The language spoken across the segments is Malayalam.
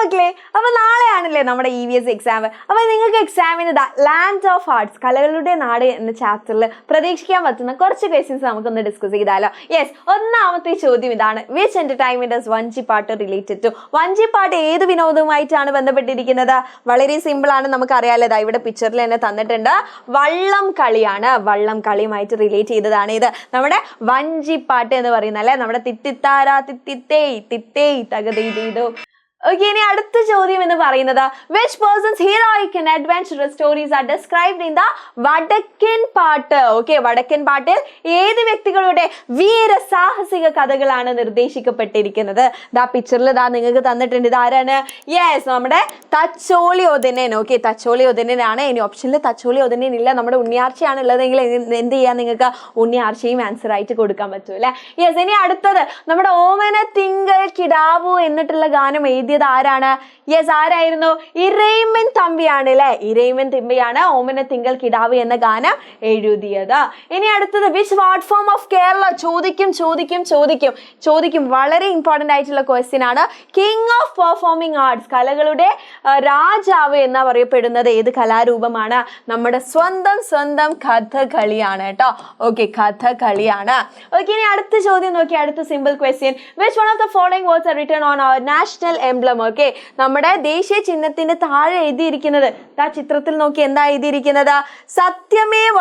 മക്കളെ, അപ്പോൾ നാളെയാണല്ലേ നമ്മുടെ EVS എക്സാം. അപ്പോൾ നിങ്ങൾക്ക് എക്സാമിന് ലാൻഡ് ഓഫ് ആർട്സ്, കലകളുടെ നാട് എന്ന ചാപ്റ്ററിൽ പ്രതീക്ഷിക്കാൻ പറ്റുന്ന കുറച്ച് ക്വസ്റ്റ്യൻസ് നമുക്കൊന്ന് ഡിസ്കസ് ചെയ്താലോ? യെസ്, ഒന്നാമത്തെ ചോദ്യം ഇതാണ്. Which entertainment is Vanchipattu related to? Vanchipattu ഏത് വിനോദവുമായിട്ടാണ് ബന്ധപ്പെട്ടിരിക്കുന്നത്? വളരെ സിമ്പിൾ ആണ്, നമുക്കറിയാലോ. ഇവിടെ പിക്ചറിൽ തന്നെ തന്നിട്ടുണ്ട്. വള്ളം കളിയാണ്. വള്ളം കളിയുമായിട്ട് റിലേറ്റ് ചെയ്തതാണ് ഇത് നമ്മുടെ വഞ്ചിപ്പാട്ട് എന്ന് പറയുന്നത്, അല്ലെ? നമ്മുടെ തിത്തിത്താര തിത്തിത്തേ തിത്തേ തകതീതോ. ഓക്കെ, ഇനി അടുത്ത ചോദ്യം എന്ന് പറയുന്നത് which persons heroic and adventurous stories are described in the വടക്കൻ പാട്ട്? ഓക്കെ, വടക്കൻ പാട്ടിൽ ഏത് വ്യക്തികളുടെ വീരസാഹസിക കഥകളാണ് നിർദ്ദേശിക്കപ്പെട്ടിരിക്കുന്നത്? പിക്ചറിൽ നിങ്ങൾക്ക് തന്നിട്ടുണ്ട്. ഇത് ആരാണ്? യെസ്, നമ്മുടെ തച്ചോളി ഒതനൻ. ഓക്കെ, തച്ചോളി ഒതനനാണ്. ഇനി ഓപ്ഷനിൽ തച്ചോളി ഒതനൻ ഇല്ല, നമ്മുടെ ഉണ്ണിയാർച്ചയാണ് ഉള്ളതെങ്കിൽ എന്ത് ചെയ്യാൻ? നിങ്ങൾക്ക് ഉണ്ണിയാർച്ചയും ആൻസർ ആയിട്ട് കൊടുക്കാൻ പറ്റും, അല്ലെ? യെസ്, ഇനി അടുത്തത് നമ്മുടെ ഓമന തിങ്കൾ കിടാവു എന്നിട്ടുള്ള ഗാനം എഴുതിയത് ആരാണ്? യെസ്, ആരായിരുന്നു? ഇരയിമ്മൻ തമ്പിയാണ്, അല്ലെ? ഇരയിമ്മൻ തമ്പിയാണ് ഓമന തിങ്കൾ കിടാവ് എന്ന ഗാനം എഴുതിയത്. ഇനി അടുത്തത് which ward form of Kerala? ചോദിക്കും. വളരെ ഇമ്പോർട്ടന്റ് ആയിട്ടുള്ള ക്വസ്റ്റ്യൻ ആണ്. കിങ് ഓഫ് പെർഫോമിംഗ് ആർട്സ്, കലകളുടെ രാജാവ് എന്ന് പറയപ്പെടുന്നത് ഏത് കലാരൂപമാണ്? നമ്മുടെ സ്വന്തം കഥകളിയാണ് കേട്ടോ. ഓക്കെ, കഥകളിയാണ്. ഓക്കെ, ഇനി അടുത്ത ചോദ്യം നോക്കി. അടുത്ത simple question. Which one of the following words are written on our national emblem? Okay, നമ്മുടെ ദേശീയ ചിഹ്നത്തിന്റെ താഴെ എഴുതിയിരിക്കുന്നത്, ചിത്രത്തിൽ നോക്കി എന്താ എഴുതിയിരിക്കുന്നത്? സത്യമേവ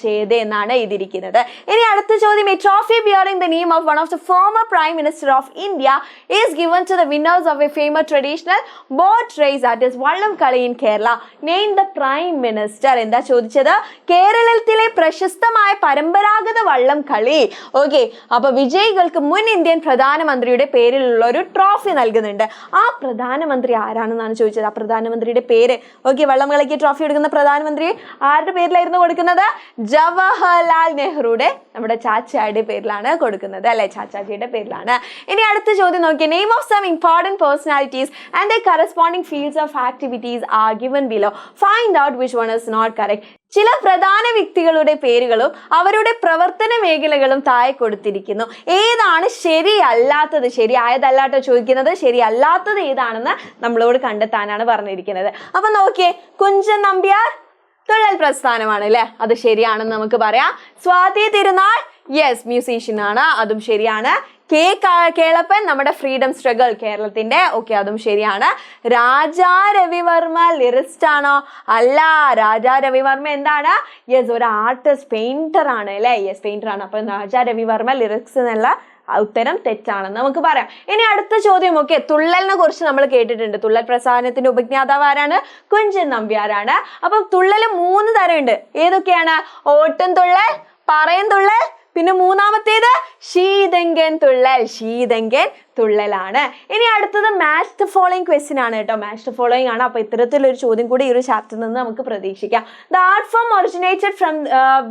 ജയതേ എന്നാണ് എഴുതിയിരിക്കുന്നത്. ഇനി അടുത്ത ചോദ്യം. A trophy bearing the name of one of the former Prime Minister of India is given to the winners of a famous traditional boat race, that is വള്ളം കളി in Kerala. Name the Prime Minister. എന്താ ചോദിച്ചത്? കേരളത്തിലെ പ്രശസ്തമായ പരമ്പരാഗത വള്ളം കളി. ഓക്കെ, അപ്പൊ വിജയികൾക്ക് മുൻ ഇന്ത്യൻ പ്രധാനമന്ത്രിയുടെ പേരിലുള്ള ഒരു ട്രോഫി നൽകുന്നുണ്ട്. ആ പ്രധാനമന്ത്രി ആരാണെന്നാണ് ചോദിച്ചത്. ആ പ്രധാനമന്ത്രിയുടെ പേര്. ഓക്കെ, വള്ളം കളിക്ക് ട്രോഫി എടുക്കുന്ന പ്രധാനമന്ത്രി ആരുടെ പേരിലായിരുന്നു കൊടുക്കുന്നത്? ജവഹർലാൽ നെഹ്റുയുടെ, നമ്മുടെ ചാച്ചായുടെ പേരിലാണ് കൊടുക്കുന്നത്, അല്ലെ? ചാച്ചാജിയുടെ പേരിലാണ്. ഇനി അടുത്ത ചോദ്യം നോക്കിയേ. Name of some important personalities and the corresponding fields of activities are given below. Find out which one is not correct. ചില പ്രധാന വ്യക്തികളുടെ പേരുകളും അവരുടെ പ്രവർത്തന മേഖലകളും താഴെ കൊടുത്തിരിക്കുന്നു. ഏതാണ് ശരിയല്ലാത്തത്? ശരിയായതല്ലാട്ടോ ചോദിക്കുന്നത്, ശരിയല്ലാത്തത് ഏതാണെന്ന് നമ്മളോട് കണ്ടെത്താനാണ് പറഞ്ഞിരിക്കുന്നത്. അപ്പൊ നോക്കിയേ, കുഞ്ചൻ നമ്പ്യാർ തുള്ളൽ പ്രസ്ഥാനമാണ്, അല്ലെ? അത് ശരിയാണെന്ന് നമുക്ക് പറയാം. സ്വാതി തിരുനാൾ, യെസ്, മ്യൂസീഷ്യൻ ആണ്, അതും ശരിയാണ്. കേളപ്പൻ, നമ്മുടെ ഫ്രീഡം സ്ട്രഗിൾ കേരളത്തിന്റെ, ഓക്കെ, അതും ശരിയാണ്. രാജാ രവിവർമ്മ ലിറിസ്റ്റ് ആണോ? അല്ല. രാജാ രവിവർമ്മ എന്താണ്? യെസ്, ഒരു ആർട്ടിസ്റ്റ്, പെയിന്റർ ആണ്, അല്ലെ? യെസ്, പെയിന്റർ ആണ്. അപ്പൊ രാജാ രവിവർമ്മ ലിറിക്സ് എന്നുള്ള ഉത്തരം തെറ്റാണെന്ന് നമുക്ക് പറയാം. ഇനി അടുത്ത ചോദ്യം. ഓക്കെ, തുള്ളലിനെ കുറിച്ച് നമ്മൾ കേട്ടിട്ടുണ്ട്. തുള്ളൽ പ്രസ്ഥാനത്തിന്റെ ഉപജ്ഞാതാവ് ആരാണ്? കുഞ്ചൻ നമ്പ്യാരാണ്. അപ്പൊ തുള്ളല് 3 തരമുണ്ട്. ഏതൊക്കെയാണ്? ഓട്ടം തുള്ളൽ, പറയം തുള്ളൽ, പിന്നെ മൂന്നാമത്തേത് ശീതങ്കൻ തുള്ളലാണ്. ഇനി അടുത്തത് മാച്ച് ദ ഫോളോയിങ് ക്വസ്റ്റ്യൻ ആണ് കേട്ടോ. മാച്ച് ദ ഫോളോയിങ് ആണ്. അപ്പൊ ഇത്തരത്തിലൊരു ചോദ്യം കൂടി ഈ ഒരു ചാപ്റ്ററിൽ നിന്ന് നമുക്ക് പ്രതീക്ഷിക്കാം. The art form originated from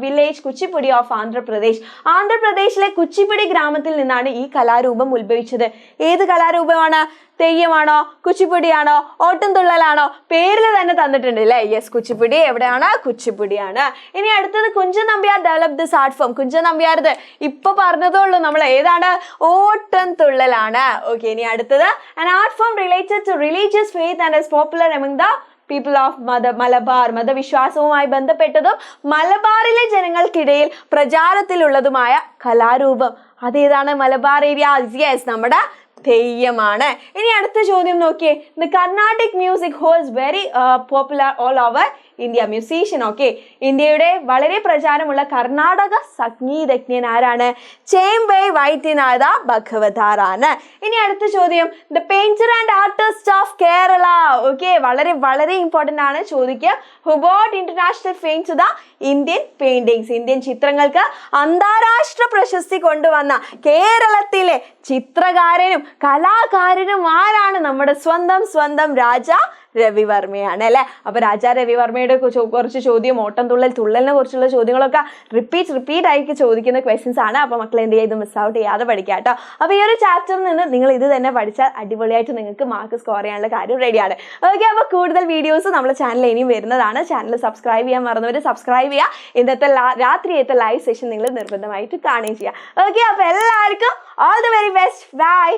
village Kuchipudi of Andhra Pradesh. ആന്ധ്രാപ്രദേശിലെ കുച്ചിപ്പുടി ഗ്രാമത്തിൽ നിന്നാണ് ഈ കലാരൂപം ഉത്ഭവിച്ചത്. ഏത് കലാരൂപമാണ്? തെയ്യമാണോ? കുച്ചിപ്പുടിയാണോ? ഓട്ടം തുള്ളലാണോ? പേരിൽ തന്നെ തന്നിട്ടുണ്ട്, അല്ലേ? യെസ്, കുച്ചിപ്പുടി. എവിടെയാണ്? കുച്ചിപ്പുടിയാണ്. ഇനി അടുത്തത് Kunchan Nambiar develop this art form. Kunchan നമ്പ്യാരത് ഇപ്പൊ പറഞ്ഞതേ ഉള്ളൂ നമ്മൾ. ഏതാണ്? ഓട്ടം തുള്ളലാണ്. ഓക്കെ, ഇനി അടുത്തത് an art form related to religious faith and is popular among the people of Malabar. മതവിശ്വാസവുമായി ബന്ധപ്പെട്ടതും മലബാറിലെ ജനങ്ങൾക്കിടയിൽ പ്രചാരത്തിലുള്ളതുമായ കലാരൂപം അതേതാണ്? മലബാർ ഏരിയ. യെസ്, നമ്മുടെ തെയ്യമാണ്. ഇനി അടുത്ത ചോദ്യം നോക്കിയേ. The Carnatic music holds very popular all over India. Musician. Okay, ഇന്ത്യയുടെ വളരെ പ്രചാരമുള്ള കർണാടക സംഗീതജ്ഞൻ ആരാണ്? ചേംബൈ വൈദ്യനാഥ ഭഗവതാർ ആണ്. ഇനി അടുത്ത ചോദ്യം. The painter and artist of Kerala. Okay, വളരെ ഇമ്പോർട്ടന്റ് ആണ്. ചോദിക്കുക. Who brought international fame to the Indian paintings. Indian ചിത്രങ്ങൾക്ക് അന്താരാഷ്ട്ര പ്രശസ്തി കൊണ്ടുവന്ന കേരളത്തിലെ ചിത്രകാരനും കലാകാരനും ആരാണ്? നമ്മുടെ സ്വന്തം രാജാ രവിവർമ്മയാണ്, അല്ലെ? അപ്പൊ രാജാ രവിവർമ്മയുടെ കുറച്ച് ചോദ്യം, ഓട്ടം തുള്ളലിനെ കുറിച്ചുള്ള ചോദ്യങ്ങളൊക്കെ റിപ്പീറ്റ് ആയിട്ട് ചോദിക്കുന്ന ക്വസ്റ്റ്യൻസ് ആണ്. അപ്പൊ മക്കൾ എന്ത് ചെയ്ത് മിസ് ഔട്ട് ചെയ്യാതെ പഠിക്കുക കേട്ടോ. അപ്പൊ ഈ ഒരു ചാപ്റ്ററിൽ നിന്ന് നിങ്ങൾ ഇത് തന്നെ പഠിച്ചാൽ അടിപൊളിയായിട്ട് നിങ്ങൾക്ക് മാർക്ക് സ്കോർ ചെയ്യാനുള്ള കാര്യം റെഡിയാണ്. ഓക്കെ, അപ്പൊ കൂടുതൽ വീഡിയോസ് നമ്മുടെ ചാനലിൽ ഇനിയും വരുന്നതാണ്. ചാനൽ സബ്സ്ക്രൈബ് ചെയ്യാൻ മറന്നവർ സബ്സ്ക്രൈബ് ചെയ്യുക. ഇന്നത്തെ രാത്രിയത്തെ ലൈവ് സെഷൻ നിങ്ങൾ നിർബന്ധമായിട്ട് കാണുകയും ചെയ്യുക. ഓക്കെ, അപ്പൊ എല്ലാവർക്കും all the very best. By.